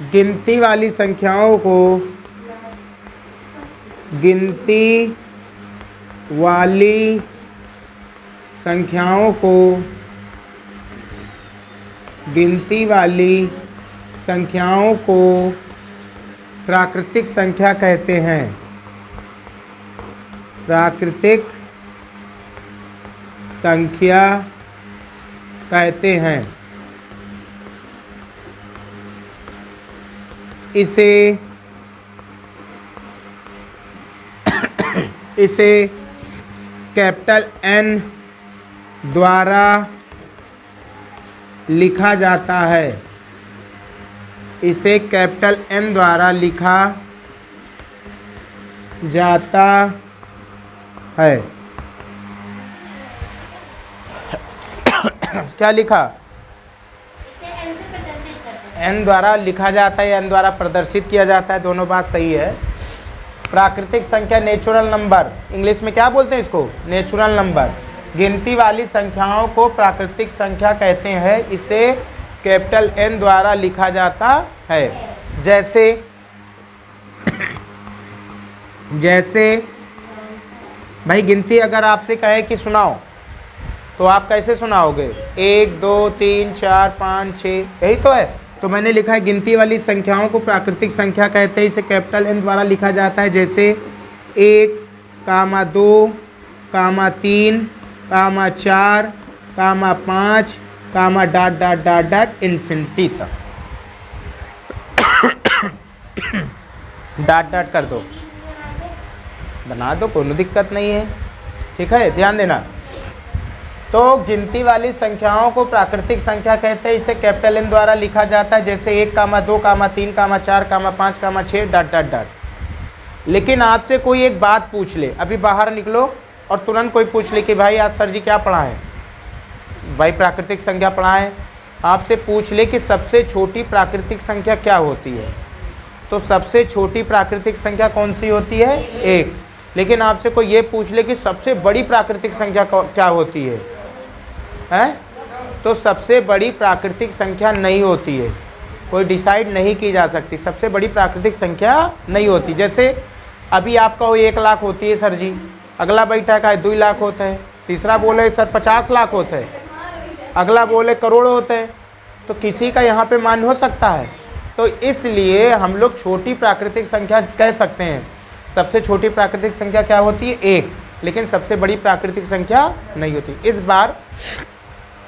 गिनती वाली संख्याओं को गिनती वाली संख्याओं को गिनती वाली संख्याओं को प्राकृतिक संख्या कहते हैं। प्राकृतिक संख्या कहते हैं। इसे कैपिटल N द्वारा लिखा जाता है। इसे कैपिटल N द्वारा लिखा जाता है। क्या लिखा? N द्वारा लिखा जाता है या N द्वारा प्रदर्शित किया जाता है, दोनों बात सही है। प्राकृतिक संख्या नेचुरल नंबर, इंग्लिश में क्या बोलते हैं इसको? Natural number. गिनती वाली संख्याओं को प्राकृतिक संख्या कहते हैं। इसे कैपिटल N द्वारा लिखा जाता है। जैसे भाई गिनती अगर आपसे कहे कि सुनाओ तो आप कैसे सुनाओगे? 1 2 3 4 5 6, यही तो है। तो मैंने लिखा है गिनती वाली संख्याओं को प्राकृतिक संख्या कहते हैं। इसे कैपिटल N द्वारा लिखा जाता है। जैसे 1, 2, 3, 4, 5, dot dot dot dot infinity तक। डॉट डॉट कर दो, बना दो, कोई दिक्कत नहीं है। ठीक है, ध्यान देना। तो गिनती वाली संख्याओं को प्राकृतिक संख्या कहते हैं। इसे कैपिटल N द्वारा लिखा जाता है। जैसे 1, 2, 3, 4, 5, 6 डॉट डॉट डॉट। लेकिन आपसे कोई एक बात पूछ ले, अभी बाहर निकलो और तुरंत कोई पूछ ले कि भाई आज सर जी क्या पढ़ाएं? भाई प्राकृतिक संख्या पढ़ाएं। आपसे पूछ ले कि सबसे छोटी प्राकृतिक संख्या क्या होती है, तो सबसे छोटी प्राकृतिक संख्या कौन सी होती है? 1। लेकिन आपसे कोई ये पूछ ले कि सबसे बड़ी प्राकृतिक संख्या क्या होती है? तो सबसे बड़ी प्राकृतिक संख्या नहीं होती है, कोई डिसाइड नहीं की जा सकती। सबसे बड़ी प्राकृतिक संख्या नहीं होती। जैसे अभी आपका वो 1 लाख होती है सर जी, अगला बैठा का 2 लाख होता है, तीसरा बोले सर 50 लाख होता है, अगला बोले करोड़ होते हैं। तो किसी का यहाँ पे मान हो सकता है? तो इसलिए हम लोग छोटी प्राकृतिक संख्या कह सकते हैं। सबसे छोटी प्राकृतिक संख्या क्या होती है? 1। लेकिन सबसे बड़ी प्राकृतिक संख्या नहीं होती। इस बार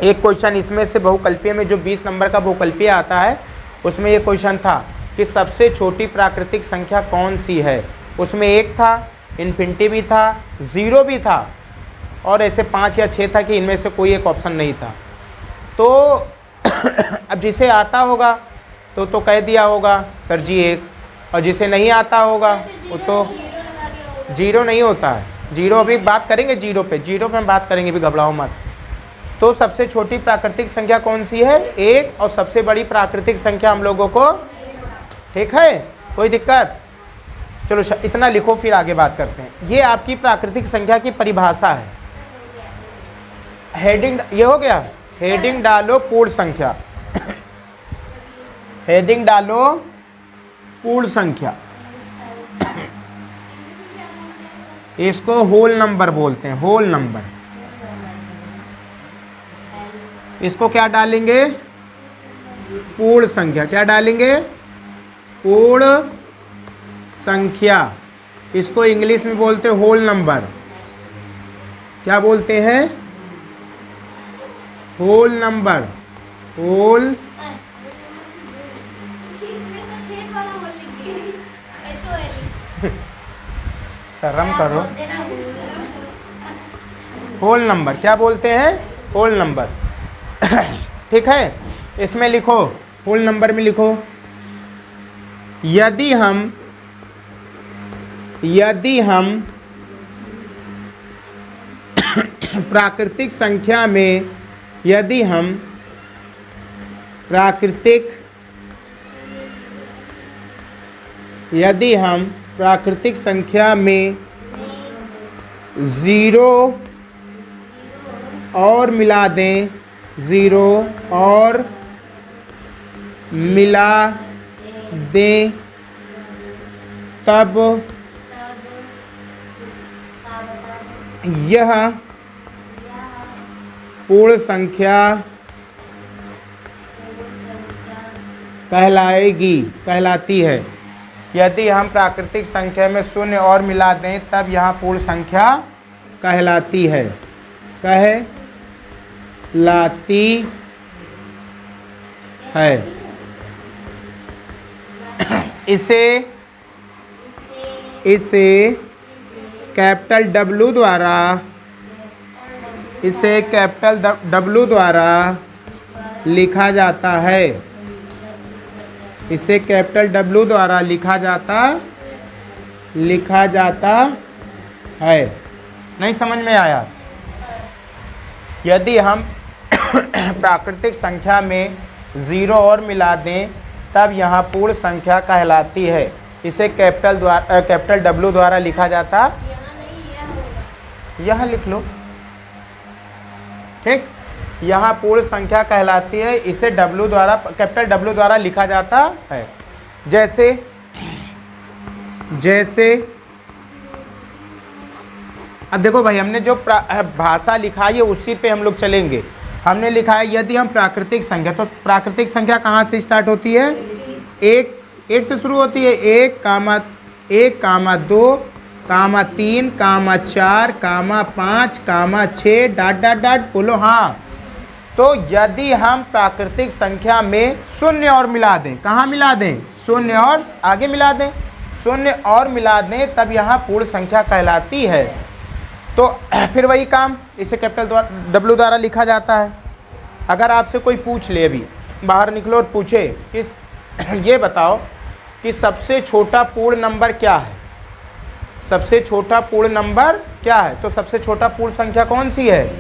एक क्वेश्चन इसमें से बहुकल्पीय में जो 20 नंबर का बहुकल्पीय आता है, उसमें ये क्वेश्चन था कि सबसे छोटी प्राकृतिक संख्या कौन सी है। उसमें 1 था, इन्फिनिटी भी था, 0 भी था, और ऐसे 5 या 6 था कि इनमें से कोई एक ऑप्शन नहीं था। तो अब जिसे आता होगा तो कह दिया होगा सर जी 1, और जिसे नहीं आता होगा वो तो 0 नहीं होता है। 0 अभी बात करेंगे, 0 पे हम बात करेंगे, भी घबराओ मत। तो सबसे छोटी प्राकृतिक संख्या कौन सी है? 1। और सबसे बड़ी प्राकृतिक संख्या हम लोगों को, ठीक है, कोई दिक्कत? चलो इतना लिखो, फिर आगे बात करते हैं। ये आपकी प्राकृतिक संख्या की परिभाषा है। हेडिंग ये हो गया। हेडिंग डालो पूर्ण संख्या। हेडिंग डालो पूर्ण संख्या। इसको होल नंबर बोलते हैं, होल नंबर। इसको क्या डालेंगे? पूर्ण संख्या। क्या डालेंगे? पूर्ण संख्या। इसको इंग्लिश में बोलते हैं होल नंबर। क्या बोलते हैं? Whole number. होल शर्म करो। होल नंबर क्या बोलते हैं? Whole number. ठीक है, इसमें लिखो, होल नंबर में लिखो, यदि हम प्राकृतिक संख्या में, यदि हम प्राकृतिक संख्या में 0 और मिला दें, 0 और मिला दें तब यह पूर्ण संख्या कहलाती है। यदि हम प्राकृतिक संख्या में शून्य और मिला दें तब यह पूर्ण संख्या कहलाती है। इसे कैपिटल W द्वारा लिखा जाता है। इसे कैपिटल W द्वारा लिखा जाता है। नहीं समझ में आया? यदि हम प्राकृतिक संख्या में 0 और मिला दें तब यहाँ पूर्ण संख्या कहलाती है। इसे कैपिटल W द्वारा लिखा जाता, यहाँ लिख लो, ठीक। यहाँ पूर्ण संख्या कहलाती है, इसे कैपिटल W द्वारा लिखा जाता है। जैसे अब देखो भाई, हमने जो भाषा लिखा है उसी पे हम लोग चलेंगे। हमने लिखा है यदि हम प्राकृतिक संख्या, तो प्राकृतिक संख्या कहाँ से स्टार्ट होती है? एक से शुरू होती है। 1, 2, 3, 4, 5, 6 ... बोलो हाँ। तो यदि हम प्राकृतिक संख्या में शून्य और मिला दें, कहाँ मिला दें? शून्य और आगे मिला दें, शून्य और मिला दें तब यहाँ पूर्ण संख्या कहलाती है। तो फिर वही काम, इसे कैपिटल W द्वारा लिखा जाता है। अगर आपसे कोई पूछ ले, अभी बाहर निकलो और पूछे कि ये बताओ कि सबसे छोटा पूर्ण नंबर क्या है? सबसे छोटा पूर्ण नंबर क्या है? तो सबसे छोटा पूर्ण संख्या कौन सी है?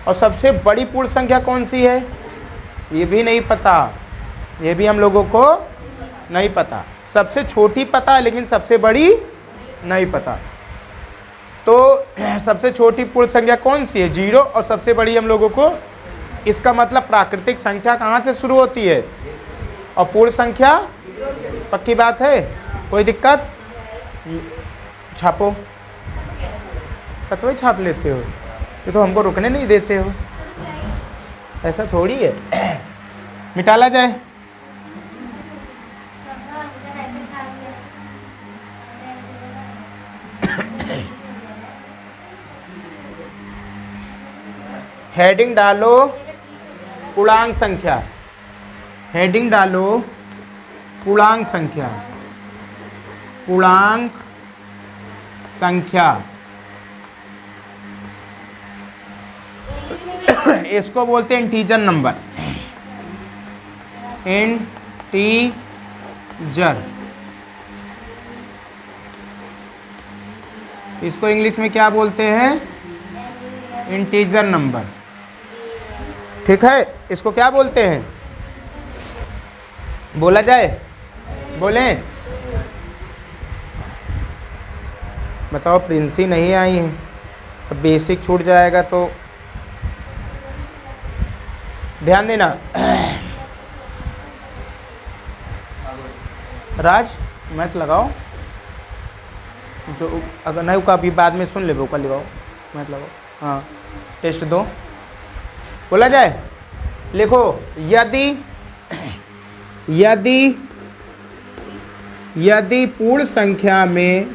और सबसे बड़ी पूर्ण संख्या कौन सी है? ये भी नहीं पता, ये भी हम लोगों को नहीं पता। सबसे छोटी पता है लेकिन सबसे बड़ी नहीं पता। तो सबसे छोटी पूर्ण संख्या कौन सी है? 0। और सबसे बड़ी हम लोगों को, इसका मतलब प्राकृतिक संख्या कहाँ से शुरू होती है? और पूर्ण संख्या, पक्की बात है, कोई दिक्कत? छापो, सतवें छाप लेते हो, ये तो हमको रुकने नहीं देते हो। ऐसा थोड़ी है, मिटाला जाए। हेडिंग डालो पूर्णांक संख्या, हेडिंग डालो पूर्णांक संख्या, पूर्णांक संख्या। इसको बोलते हैं इंटीजर नंबर, इंटीजर। इसको इंग्लिश में क्या बोलते हैं? इंटीजर नंबर, ठीक है। इसको क्या बोलते हैं? बोला जाए, बोलें, बताओ। प्रिंसी नहीं आई है, अब बेसिक छूट जाएगा तो ध्यान देना। राज मैथ लगाओ, जो अगर नहीं का अभी बाद में सुन ले, वो का लगाओ, मैथ लगाओ। हाँ, टेस्ट 2 बोला जाए। लिखो, यदि पूर्ण संख्या में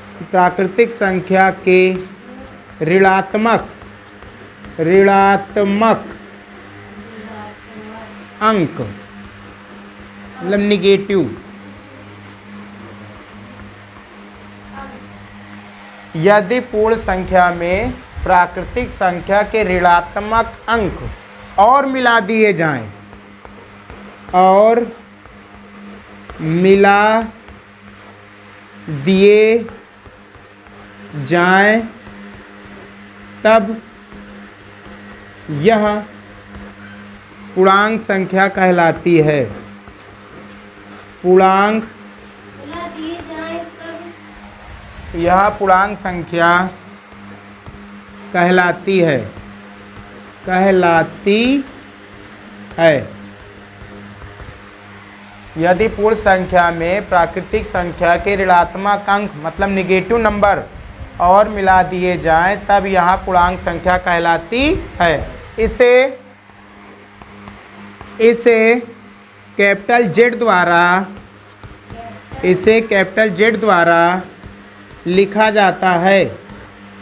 प्राकृतिक संख्या के ऋणात्मक अंक, मतलब निगेटिव, यदि पूर्ण संख्या में प्राकृतिक संख्या के ऋणात्मक अंक और मिला दिए जाएं, तब यह पूर्णांक संख्या कहलाती है। पूर्णांक, यह पूर्णांक संख्या कहलाती है, कहलाती है। यदि पूर्ण संख्या में प्राकृतिक संख्या के ऋणात्मक अंक मतलब निगेटिव नंबर और मिला दिए जाएं तब यह पूर्णांक संख्या कहलाती है। इसे कैपिटल जेड द्वारा, इसे कैपिटल जेड द्वारा लिखा जाता है।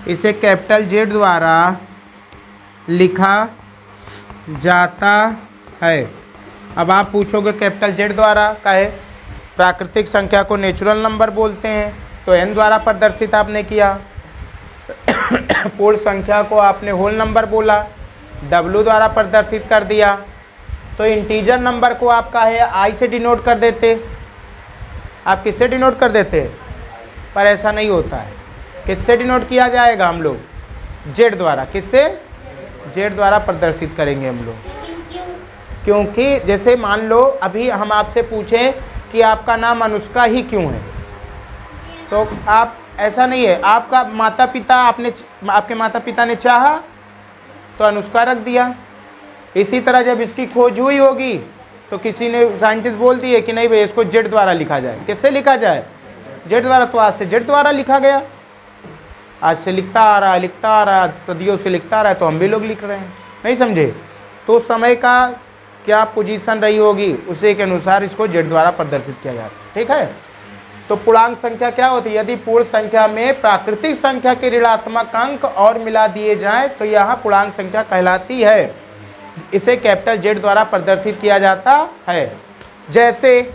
इसे कैपिटल जेड द्वारा लिखा जाता है। अब आप पूछोगे कैपिटल जेड द्वारा का है, प्राकृतिक संख्या को नेचुरल नंबर बोलते हैं, तो एन द्वारा प्रदर्शित आपने किया। पूर्ण संख्या को आपने होल नंबर बोला, डब्ल्यू द्वारा प्रदर्शित कर दिया। तो इंटीजर नंबर को आपका है आई से डिनोट कर देते, आप किससे डिनोट कर देते, पर ऐसा नहीं होता है। किससे डिनोट किया जाएगा हम लोग, जेड द्वारा। किससे, जेड द्वारा प्रदर्शित करेंगे हम लोग। क्योंकि जैसे मान लो अभी हम आपसे पूछें कि आपका नाम अनुष्का ही क्यों है, तो आप, ऐसा नहीं है, आपका माता पिता, आपके माता पिता ने चाहा तो अनुष्का रख दिया। इसी तरह जब इसकी खोज हुई होगी तो किसी ने, साइंटिस्ट बोल दिए कि नहीं भाई इसको जेड द्वारा लिखा जाए। किससे लिखा जाए, जेड द्वारा। तो आज से जेड द्वारा लिखा गया, आज से लिखता आ रहा, सदियों से लिखता आ रहा है, तो हम भी लोग लिख रहे हैं। नहीं समझे, तो समय का क्या पोजीशन रही होगी उसी के अनुसार इसको जेड द्वारा प्रदर्शित किया जाता है। ठीक है, तो पूर्णांक संख्या क्या होती है, यदि पूर्ण संख्या में प्राकृतिक संख्या के ऋणात्मक अंक और मिला दिए जाएं तो यह पूर्णांक संख्या कहलाती है। इसे कैपिटल जेड द्वारा प्रदर्शित किया जाता है। जैसे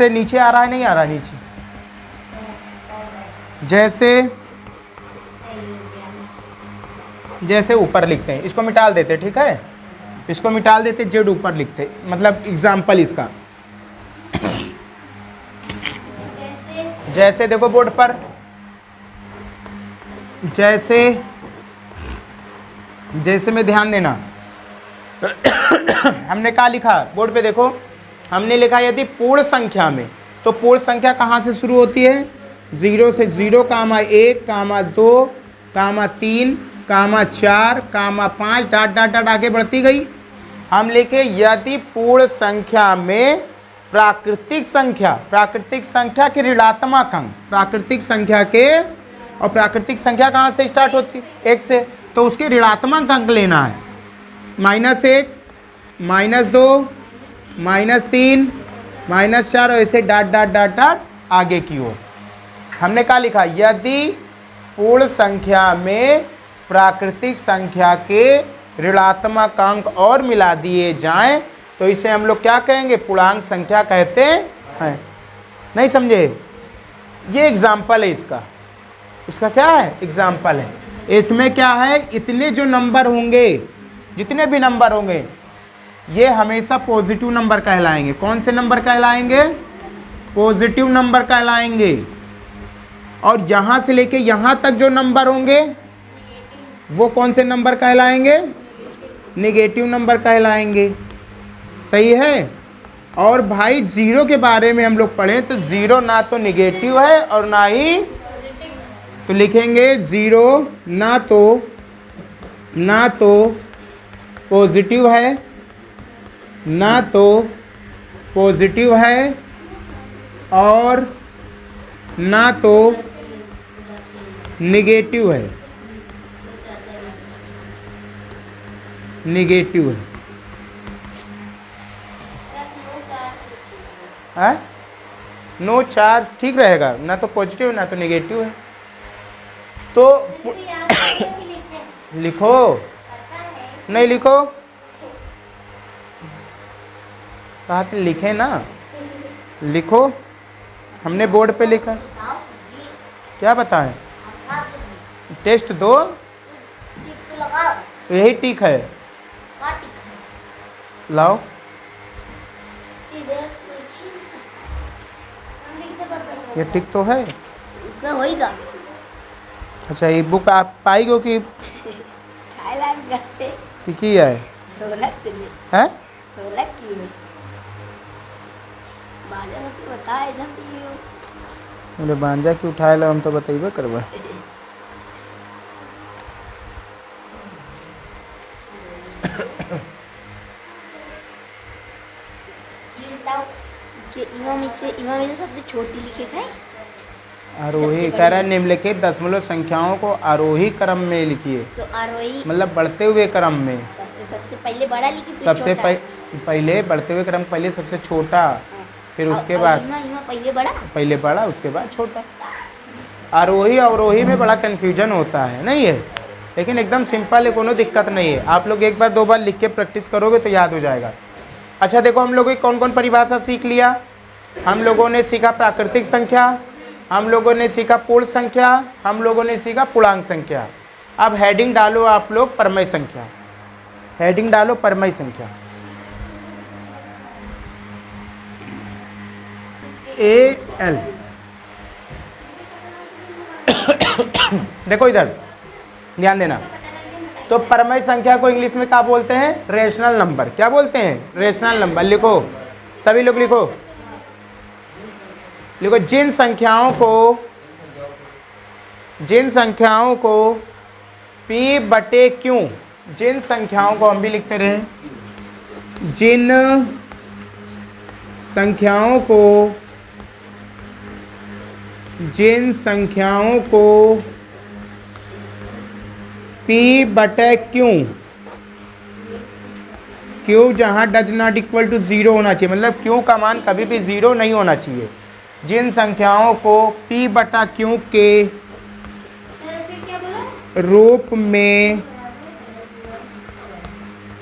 नीचे आ रहा है, नहीं आ रहा नीचे, जैसे ऊपर लिखते हैं, इसको मिटाल देते। ठीक है, इसको मिटाल देते, जेड ऊपर लिखते, मतलब एग्जाम्पल इसका। जैसे देखो बोर्ड पर, जैसे में ध्यान देना, हमने क्या लिखा बोर्ड पे देखो, हमने लिखा यदि पूर्ण संख्या में, तो पूर्ण संख्या कहाँ से शुरू होती है, 0 से 0, 1, 2, 3, 4, 5, डाट डाट डाट आगे बढ़ती गई। हम लिखे यदि पूर्ण संख्या में प्राकृतिक संख्या के ऋणात्मक अंक, प्राकृतिक संख्या के, और प्राकृतिक संख्या कहाँ से स्टार्ट होती है, 1 से, तो उसके ऋणात्मक अंक लेना है। -1, -2, -3, -4 और ऐसे डाट डाट डाट डाट आगे की ओर। हमने क्या लिखा, यदि पूर्ण संख्या में प्राकृतिक संख्या के ऋणात्मक अंक और मिला दिए जाएं तो इसे हम लोग क्या कहेंगे, पूर्णांक संख्या कहते हैं। नहीं समझे, ये एग्जाम्पल है इसका क्या है, एग्जाम्पल है। इसमें क्या है, इतने जो नंबर होंगे, जितने भी नंबर होंगे, ये हमेशा पॉजिटिव नंबर कहलाएंगे। कौन से नंबर कहलाएंगे, पॉजिटिव नंबर कहलाएंगे। और यहाँ से लेके यहाँ तक जो नंबर होंगे वो कौन से नंबर कहलाएंगे, नेगेटिव नंबर कहलाएंगे। सही है। और भाई 0 के बारे में हम लोग पढ़ें तो 0 ना तो नेगेटिव है और ना ही, तो लिखेंगे 0 ना तो पॉजिटिव है, ना तो पॉजिटिव है और ना तो नेगेटिव है, नेगेटिव है। नो चार्ज ठीक रहेगा, ना तो पॉजिटिव ना तो नेगेटिव है। तो लिखो, नहीं लिखो, कहा तो लिखे ना, लिखो, हमने बोर्ड पे लिखा। क्या बताएं, टेस्ट दो, यही टिक है, लाओ। ये टिक तो है, अच्छा ये बुक आप पाएगी कि ठीक ही है। ढोलक से ले हैं? ढोलक की में बाजा तो बता एकदम दियो बोले बांजा की उठाए ला हम तो बतैबे करबा। बताओ कि इमा में से सबसे छोटी लिखे है आरोही कह रहा है निम्नलिखित दशमलव संख्याओं को आरोही क्रम में लिखिए, तो आरोही मतलब बढ़ते हुए क्रम में। तो सबसे पहले बड़ा लिखी फिर सबसे छोटा। पहले बढ़ते हुए क्रम, पहले सबसे छोटा, फिर उसके और बाद इमा पहले बड़ा उसके बाद छोटा। आरोही अवरोही में बड़ा कन्फ्यूजन होता है नहीं है, लेकिन एकदम सिंपल है, कोनो दिक्कत नहीं है। आप लोग एक बार दो बार लिख के प्रैक्टिस करोगे तो याद हो जाएगा। अच्छा देखो, हम लोगों की कौन कौन परिभाषा सीख लिया। हम लोगों ने सीखा प्राकृतिक संख्या, हम लोगों ने सीखा पूर्ण संख्या, हम लोगों ने सीखा पूर्णांक संख्या। अब हेडिंग डालो आप लोग परमेय संख्या, हेडिंग डालो परमेय संख्या। AL देखो इधर ध्यान देना। तो परमेय संख्या को इंग्लिश में क्या बोलते हैं? Rational number. क्या बोलते हैं? Rational number. लिखो सभी लोग, लिखो लिखो। जिन संख्याओं को P बटे Q, जिन संख्याओं को हम भी लिखते रहे, जिन संख्याओं को P बटे Q जहाँ डज नॉट इक्वल टू 0 होना चाहिए, मतलब Q का मान कभी भी 0 नहीं होना चाहिए। जिन संख्याओं को P बटा Q के रूप में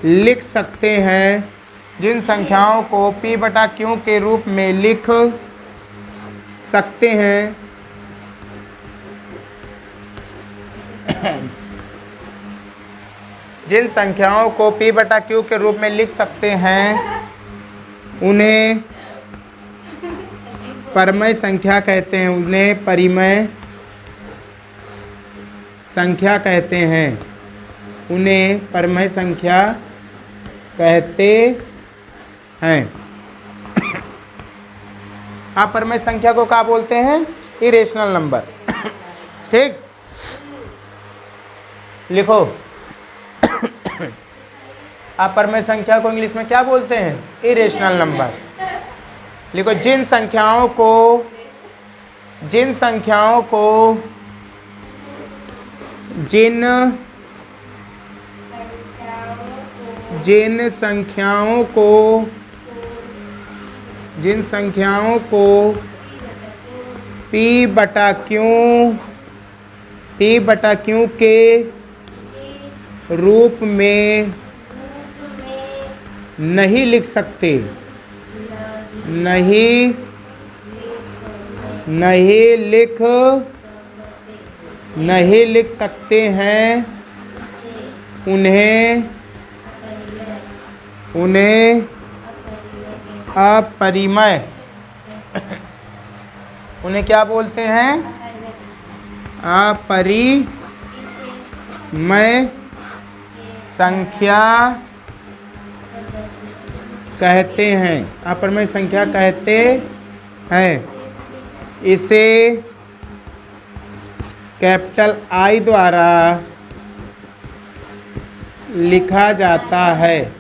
लिख सकते हैं, जिन संख्याओं को P बटा Q के रूप में लिख सकते हैं, जिन संख्याओं को P बटा Q के रूप में लिख सकते हैं, उन्हें परमेय संख्या कहते हैं, उन्हें परिमेय संख्या कहते हैं, उन्हें परमेय संख्या कहते हैं। आप परमेय संख्या को क्या बोलते हैं? Irrational number. ठीक, लिखो। आप परमेय संख्या को इंग्लिश में क्या बोलते हैं? Irrational number. लिखो। जिन संख्याओं को जिन संख्याओं को P बटा Q के रूप में नहीं लिख सकते, नहीं लिख सकते हैं, उन्हें अपरिमेय, उन्हें क्या बोलते हैं? अपरिमेय संख्या कहते हैं, अपरिमेय संख्या कहते हैं। इसे कैपिटल I द्वारा लिखा जाता है।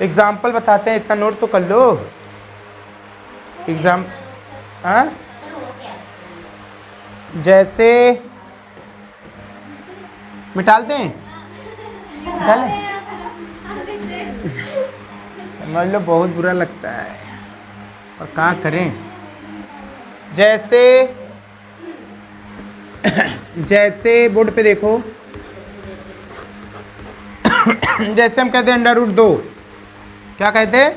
एग्जाम्पल बताते हैं, इतना नोट तो कर लो। हाँ, जैसे मिटाल दें, समझ लो बहुत बुरा लगता है और क्या करें। जैसे बोर्ड पे देखो, जैसे हम कहते हैं √2, क्या कहते हैं?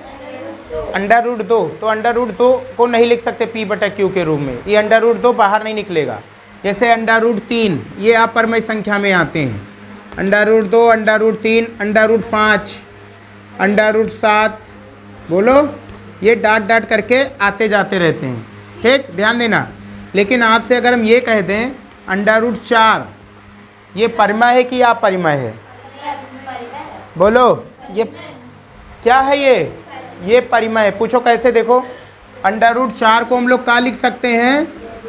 √2। तो √2 को नहीं लिख सकते P बटा Q के रूप में, ये √2 बाहर नहीं निकलेगा। जैसे √3, ये आप परमेय संख्या में आते हैं। √2, √3, √5, √7, बोलो, ये डाट करके आते जाते रहते हैं। ठीक, ध्यान देना। लेकिन आपसे अगर हम ये कह दें √4 ये परिमेय है कि अपरिमेय है? बोलो, ये क्या है? ये परिमेय है। पूछो कैसे? देखो, √4 को हम लोग क्या लिख सकते हैं?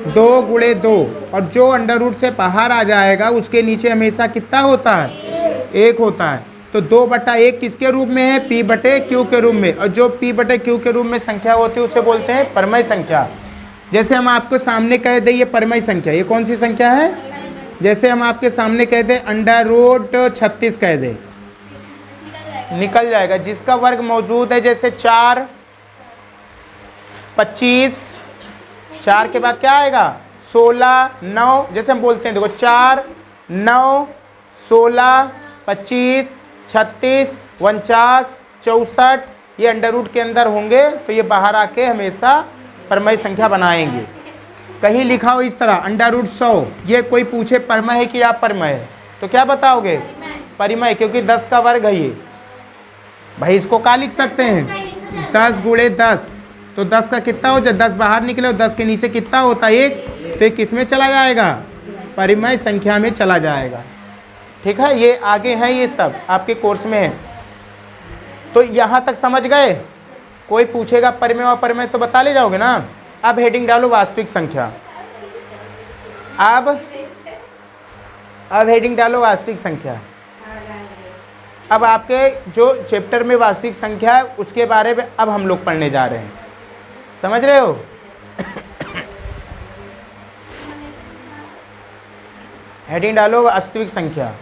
2 × 2, और जो √ से बाहर आ जाएगा उसके नीचे हमेशा कितना होता है? 1 होता है। तो 2/1 किसके रूप में है? P/Q के रूप में। और जो P/Q के रूप में संख्या होती है उसे बोलते हैं परिमेय संख्या। जैसे हम आपको सामने कह दें ये परिमेय संख्या, ये कौन सी संख्या है? जैसे हम आपके सामने कह दें √36 कह दें, निकल जाएगा। जिसका वर्ग मौजूद है, जैसे 4, 25, 4 के बाद क्या आएगा? 16, 9, जैसे हम बोलते हैं, देखो 4, 9, 16, 25, 36, 49, 64, ये √ के अंदर होंगे, तो ये बाहर आके हमेशा परिमेय संख्या बनाएंगे। कहीं लिखा हो इस तरह √100, ये कोई पूछे परिमेय है कि अपरिमेय है, तो क्या बताओगे? परिमेय, क्योंकि 10 का वर्ग है ये। भाई इसको क्या लिख सकते हैं? 10 × 10, तो 10 का कितना हो जाए? 10 बाहर निकले और 10 के नीचे कितना होता है? 1, तो ये किस में चला जाएगा? परिमेय संख्या में चला जाएगा। ठीक है, ये आगे है, ये सब आपके कोर्स में है। तो यहाँ तक समझ गए? कोई पूछेगा परिमेय और अपरिमेय तो बता ले जाओगे ना। अब हेडिंग डालो वास्तविक संख्या। अब हेडिंग डालो वास्तविक संख्या। अब आपके जो चैप्टर में वास्तविक संख्या है उसके बारे में अब हम लोग पढ़ने जा रहे हैं। समझ रहे हो? हेडिंग डालो वास्तविक संख्या।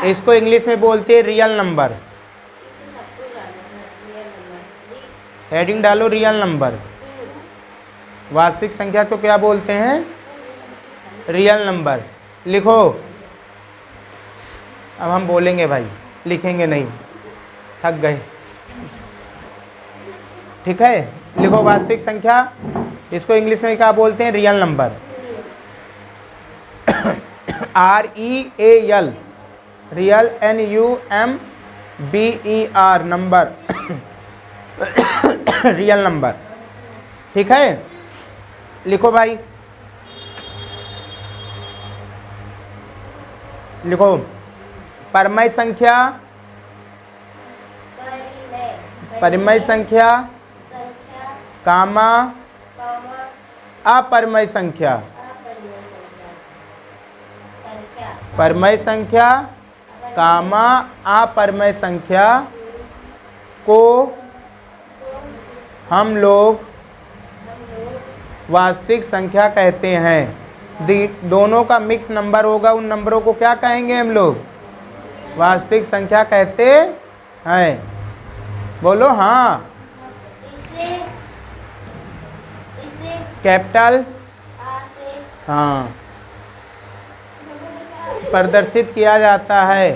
इसको इंग्लिश में बोलते हैं रियल नंबर। हेडिंग डालो रियल नंबर। वास्तविक संख्या को क्या बोलते हैं? Real number. लिखो, अब हम बोलेंगे भाई, लिखेंगे नहीं, थक गए। ठीक है, लिखो वास्तविक संख्या, इसको इंग्लिश में क्या बोलते हैं? Real number. REAL, real, NUMBER, number, real number. ठीक है, लिखो भाई, लिखो परिमेय संख्या, परिमेय संख्या, कामा अपरिमेय संख्या, परिमेय संख्या कामा अपरिमेय संख्या को हम लोग वास्तविक संख्या कहते हैं। दोनों का मिक्स नंबर होगा, उन नंबरों को क्या कहेंगे हम लोग? वास्तविक संख्या कहते हैं। बोलो हाँ। कैपिटल हाँ प्रदर्शित किया जाता है।